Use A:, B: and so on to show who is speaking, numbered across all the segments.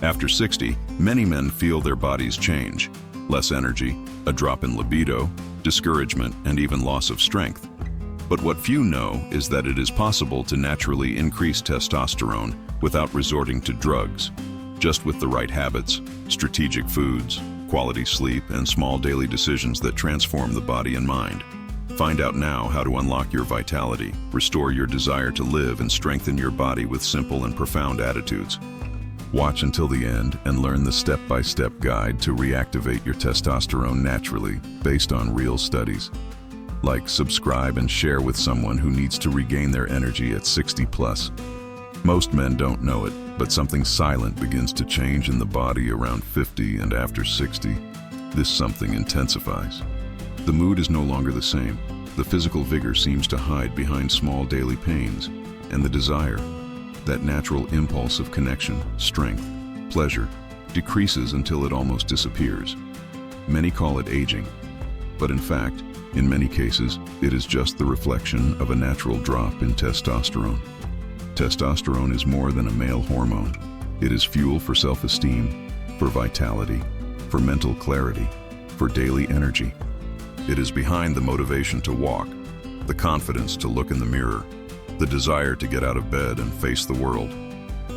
A: After 60, many men feel their bodies change. Less energy, a drop in libido, discouragement, and even loss of strength. But what few know is that it is possible to naturally increase testosterone without resorting to drugs, just with the right habits, strategic foods, quality sleep, and small daily decisions that transform the body and mind. Find out now how to unlock your vitality, restore your desire to live, and strengthen your body with simple and profound attitudes. Watch until the end and learn the step-by-step guide to reactivate your testosterone naturally based on real studies. Like, subscribe, and share with someone who needs to regain their energy at 60 plus. Most men don't know it, but something silent begins to change in the body around 50, and after 60, this something intensifies. The mood is no longer the same. The physical vigor seems to hide behind small daily pains, and the desire, that natural impulse of connection, strength, pleasure, decreases until it almost disappears. Many call it aging, but in fact, in many cases, it is just the reflection of a natural drop in testosterone. Testosterone is more than a male hormone. It is fuel for self-esteem, for vitality, for mental clarity, for daily energy. It is behind the motivation to walk, the confidence to look in the mirror, the desire to get out of bed and face the world.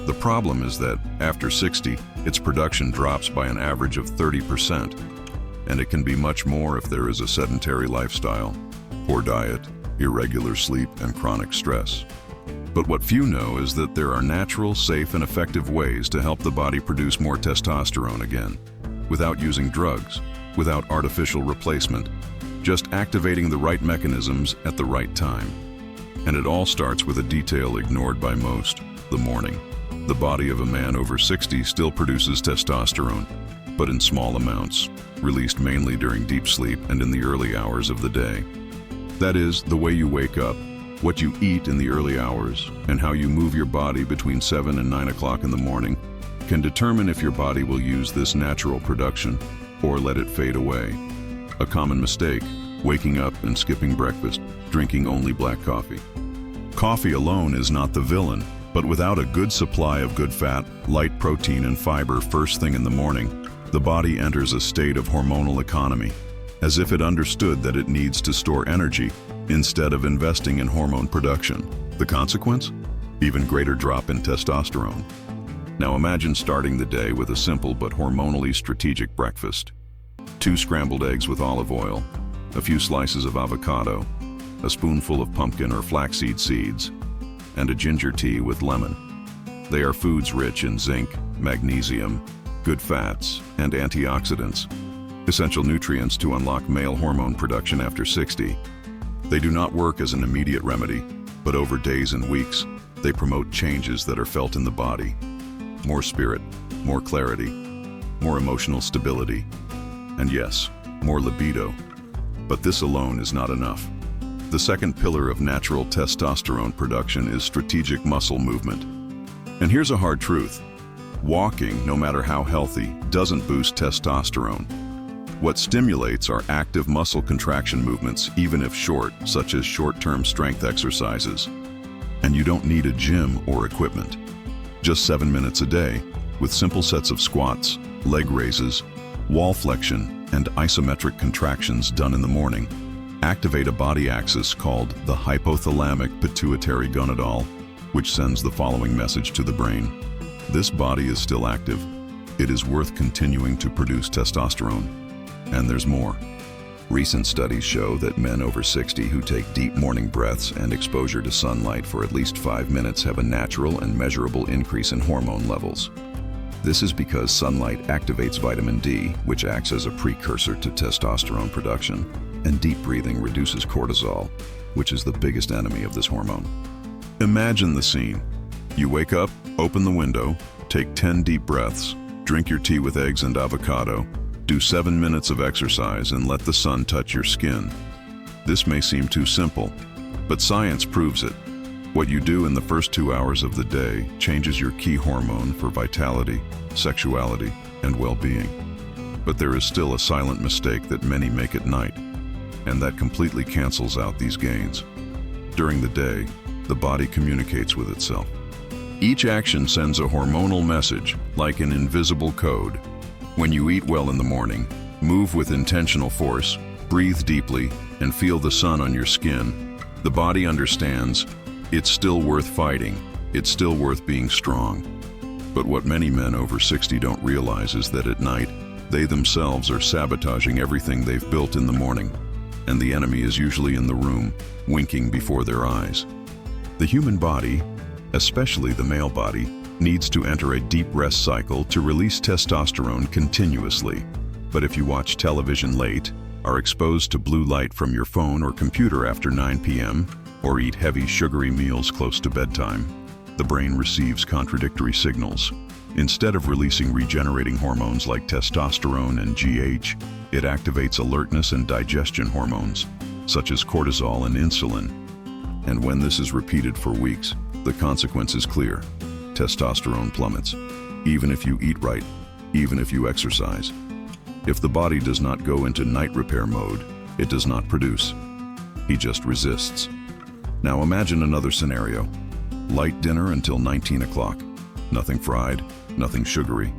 A: The problem is that after 60, its production drops by an average of 30%, and it can be much more if there is a sedentary lifestyle, poor diet, irregular sleep, and chronic stress. But what few know is that there are natural, safe, and effective ways to help the body produce more testosterone again, without using drugs, without artificial replacement, just activating the right mechanisms at the right time. And it all starts with a detail ignored by most: the morning. The body of a man over 60 still produces testosterone, but in small amounts, released mainly during deep sleep and in the early hours of the day. That is, the way you wake up, what you eat in the early hours, and how you move your body between 7 and 9 o'clock in the morning can determine if your body will use this natural production or let it fade away. A common mistake: waking up and skipping breakfast, drinking only black coffee. Coffee alone is not the villain, but without a good supply of good fat, light protein, and fiber first thing in the morning, the body enters a state of hormonal economy, as if it understood that it needs to store energy instead of investing in hormone production. The consequence? Even greater drop in testosterone. Now imagine starting the day with a simple but hormonally strategic breakfast. 2 scrambled eggs with olive oil, a few slices of avocado, a spoonful of pumpkin or flaxseed seeds, and a ginger tea with lemon. They are foods rich in zinc, magnesium, good fats, and antioxidants, essential nutrients to unlock male hormone production after 60. They do not work as an immediate remedy, but over days and weeks, they promote changes that are felt in the body. More spirit, more clarity, more emotional stability, and yes, more libido. But this alone is not enough. The second pillar of natural testosterone production is strategic muscle movement. And here's a hard truth: walking, no matter how healthy, doesn't boost testosterone. What stimulates are active muscle contraction movements, even if short, such as short-term strength exercises. And you don't need a gym or equipment. Just 7 minutes a day, with simple sets of squats, leg raises, wall flexion, and isometric contractions done in the morning, activate a body axis called the hypothalamic pituitary gonadal, which sends the following message to the brain: this body is still active. It is worth continuing to produce testosterone. And there's more. Recent studies show that men over 60 who take deep morning breaths and exposure to sunlight for at least 5 minutes have a natural and measurable increase in hormone levels. This is because sunlight activates vitamin D, which acts as a precursor to testosterone production, and deep breathing reduces cortisol, which is the biggest enemy of this hormone. Imagine the scene. You wake up, open the window, take 10 deep breaths, drink your tea with eggs and avocado, do 7 minutes of exercise, and let the sun touch your skin. This may seem too simple, but science proves it. What you do in the first 2 hours of the day changes your key hormone for vitality, sexuality, and well-being. But there is still a silent mistake that many make at night, and that completely cancels out these gains. During the day, the body communicates with itself. Each action sends a hormonal message, like an invisible code. When you eat well in the morning, move with intentional force, breathe deeply, and feel the sun on your skin, the body understands it's still worth fighting, it's still worth being strong. But what many men over 60 don't realize is that at night, they themselves are sabotaging everything they've built in the morning, and the enemy is usually in the room, winking before their eyes. The human body, especially the male body, needs to enter a deep rest cycle to release testosterone continuously. But if you watch television late, are exposed to blue light from your phone or computer after 9 p.m., or eat heavy sugary meals close to bedtime, the brain receives contradictory signals. Instead of releasing regenerating hormones like testosterone and GH, it activates alertness and digestion hormones, such as cortisol and insulin. And when this is repeated for weeks, the consequence is clear. Testosterone plummets, even if you eat right, even if you exercise. If the body does not go into night repair mode, it does not produce. He just resists. Now imagine another scenario. Light dinner until 19 o'clock. Nothing fried, nothing sugary.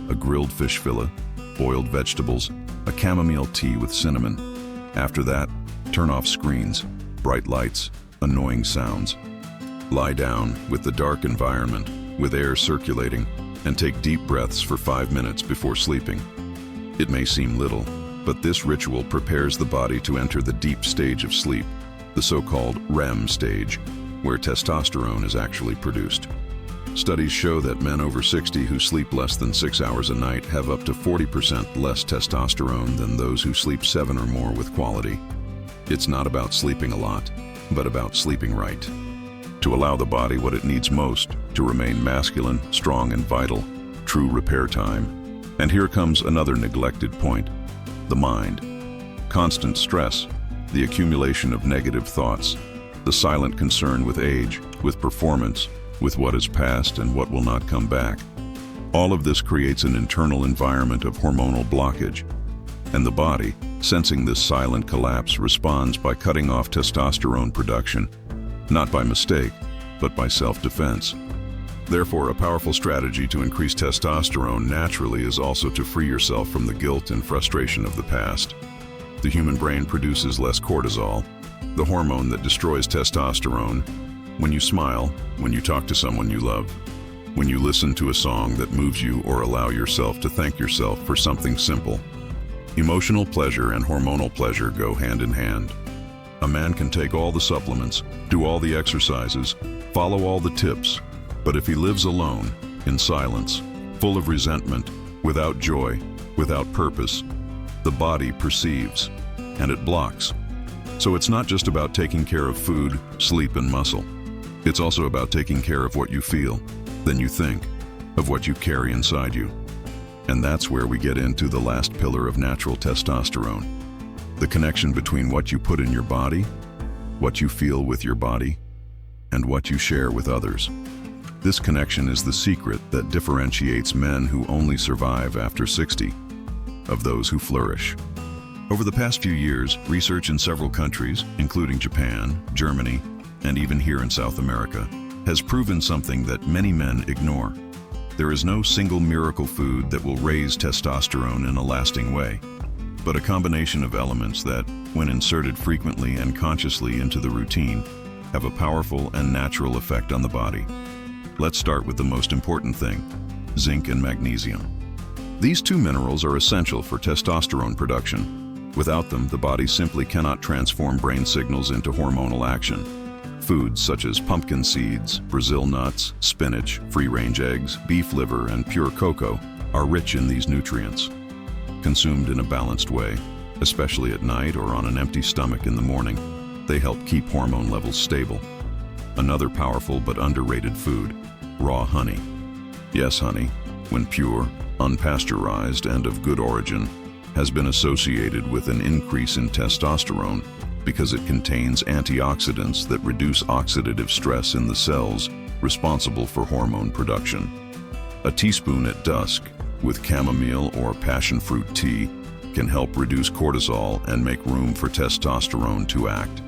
A: A grilled fish fillet, boiled vegetables, a chamomile tea with cinnamon. After that, turn off screens, bright lights, annoying sounds. Lie down with the dark environment, with air circulating, and take deep breaths for 5 minutes before sleeping. It may seem little, but this ritual prepares the body to enter the deep stage of sleep, the so-called REM stage, where testosterone is actually produced. Studies show that men over 60 who sleep less than 6 hours a night have up to 40% less testosterone than those who sleep 7 or more with quality. It's not about sleeping a lot, but about sleeping right. To allow the body what it needs most to remain masculine, strong, and vital, true repair time. And here comes another neglected point: the mind. Constant stress, the accumulation of negative thoughts, the silent concern with age, with performance, with what is past and what will not come back. All of this creates an internal environment of hormonal blockage. And the body, sensing this silent collapse, responds by cutting off testosterone production, not by mistake, but by self-defense. Therefore, a powerful strategy to increase testosterone naturally is also to free yourself from the guilt and frustration of the past. The human brain produces less cortisol, the hormone that destroys testosterone, when you smile, when you talk to someone you love, when you listen to a song that moves you or allow yourself to thank yourself for something simple. Emotional pleasure and hormonal pleasure go hand in hand. A man can take all the supplements, do all the exercises, follow all the tips, but if he lives alone, in silence, full of resentment, without joy, without purpose, the body perceives, and it blocks. So it's not just about taking care of food, sleep, and muscle. It's also about taking care of what you feel, then you think, of what you carry inside you. And that's where we get into the last pillar of natural testosterone: the connection between what you put in your body, what you feel with your body, and what you share with others. This connection is the secret that differentiates men who only survive after 60 of those who flourish. Over the past few years, research in several countries, including Japan, Germany, and even here in South America, has proven something that many men ignore. There is no single miracle food that will raise testosterone in a lasting way, but a combination of elements that, when inserted frequently and consciously into the routine, have a powerful and natural effect on the body. Let's start with the most important thing: zinc and magnesium. These two minerals are essential for testosterone production. Without them, the body simply cannot transform brain signals into hormonal action. Foods such as pumpkin seeds, Brazil nuts, spinach, free-range eggs, beef liver, and pure cocoa are rich in these nutrients. Consumed in a balanced way, especially at night or on an empty stomach in the morning, they help keep hormone levels stable. Another powerful but underrated food: raw honey. Yes, honey, when pure, unpasteurized, and of good origin, has been associated with an increase in testosterone because it contains antioxidants that reduce oxidative stress in the cells responsible for hormone production. A teaspoon at dusk with chamomile or passion fruit tea can help reduce cortisol and make room for testosterone to act.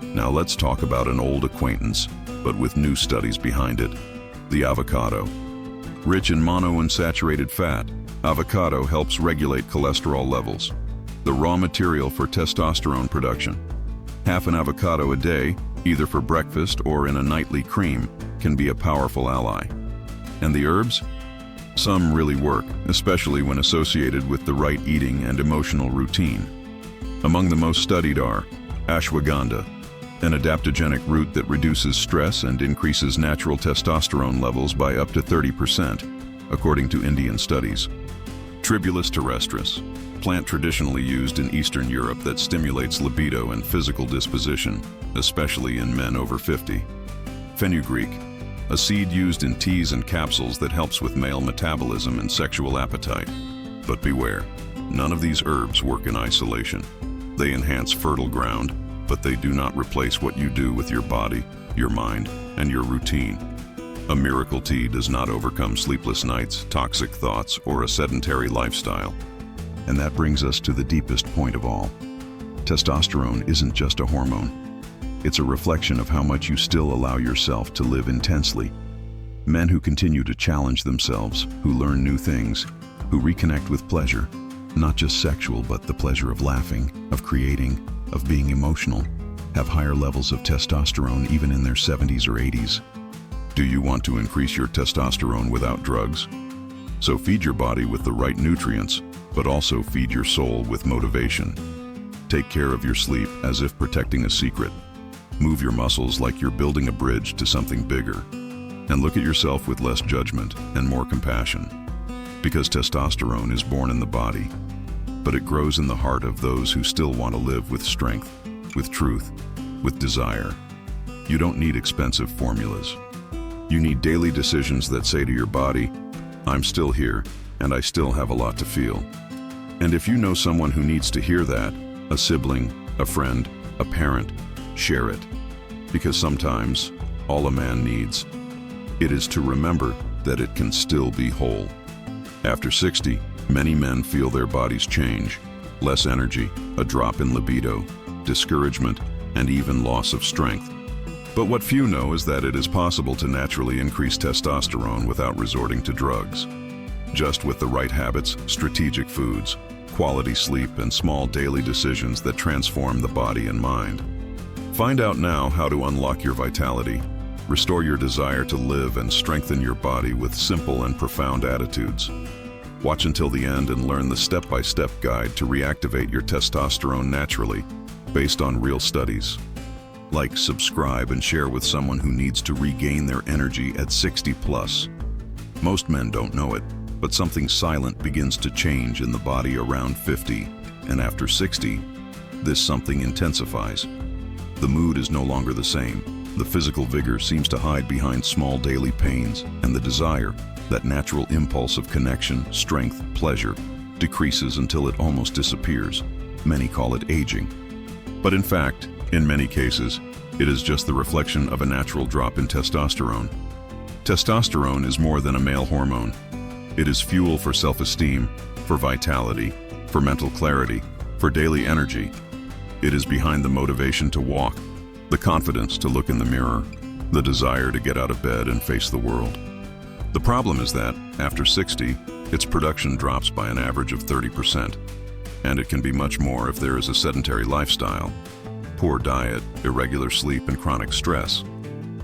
A: Now let's talk about an old acquaintance, but with new studies behind it: The avocado. Rich in monounsaturated fat, avocado helps regulate cholesterol levels, the raw material for testosterone production. Half an avocado a day, either for breakfast or in a nightly cream, can be a powerful ally. And the herbs? Some really work, especially when associated with the right eating and emotional routine. Among the most studied are ashwagandha, an adaptogenic root that reduces stress and increases natural testosterone levels by up to 30%, according to Indian studies. Tribulus terrestris, plant traditionally used in Eastern Europe that stimulates libido and physical disposition, especially in men over 50. Fenugreek, a seed used in teas and capsules that helps with male metabolism and sexual appetite. But beware, none of these herbs work in isolation. They enhance fertile ground, but they do not replace what you do with your body, your mind, and your routine. A miracle tea does not overcome sleepless nights, toxic thoughts, or a sedentary lifestyle. And that brings us to the deepest point of all. Testosterone isn't just a hormone. It's a reflection of how much you still allow yourself to live intensely. Men who continue to challenge themselves, who learn new things, who reconnect with pleasure, not just sexual, but the pleasure of laughing, of creating, of being emotional, have higher levels of testosterone even in their 70s or 80s. Do you want to increase your testosterone without drugs? So feed your body with the right nutrients, but also feed your soul with motivation. Take care of your sleep as if protecting a secret. Move your muscles like you're building a bridge to something bigger. And look at yourself with less judgment and more compassion. Because testosterone is born in the body, but it grows in the heart of those who still want to live with strength, with truth, with desire. You don't need expensive formulas. You need daily decisions that say to your body, I'm still here, and I still have a lot to feel. And if you know someone who needs to hear that, a sibling, a friend, a parent, share it. Because sometimes, all a man needs, it is to remember that it can still be whole. After 60, many men feel their bodies change. Less energy, a drop in libido, discouragement, and even loss of strength. But what few know is that it is possible to naturally increase testosterone without resorting to drugs. Just with the right habits, strategic foods, quality sleep, and small daily decisions that transform the body and mind. Find out now how to unlock your vitality, restore your desire to live, and strengthen your body with simple and profound attitudes. Watch until the end and learn the step-by-step guide to reactivate your testosterone naturally, based on real studies. Like, subscribe, and share with someone who needs to regain their energy at 60 plus. Most men don't know it, but something silent begins to change in the body around 50, and after 60, this something intensifies. The mood is no longer the same. The physical vigor seems to hide behind small daily pains, and the desire, that natural impulse of connection, strength, pleasure, decreases until it almost disappears. Many call it aging. But in fact, in many cases, it is just the reflection of a natural drop in testosterone. Testosterone is more than a male hormone. It is fuel for self-esteem, for vitality, for mental clarity, for daily energy. It is behind the motivation to walk, the confidence to look in the mirror, the desire to get out of bed and face the world. The problem is that, after 60, its production drops by an average of 30%, and it can be much more if there is a sedentary lifestyle, poor diet, irregular sleep, and chronic stress.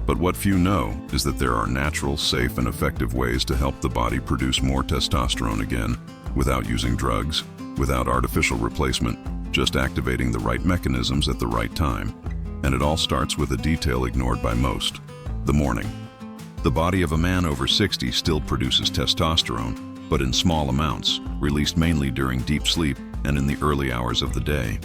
A: But what few know is that there are natural, safe, and effective ways to help the body produce more testosterone again, without using drugs, without artificial replacement, just activating the right mechanisms at the right time. And it all starts with a detail ignored by most: the morning. The body of a man over 60 still produces testosterone, but in small amounts, released mainly during deep sleep and in the early hours of the day.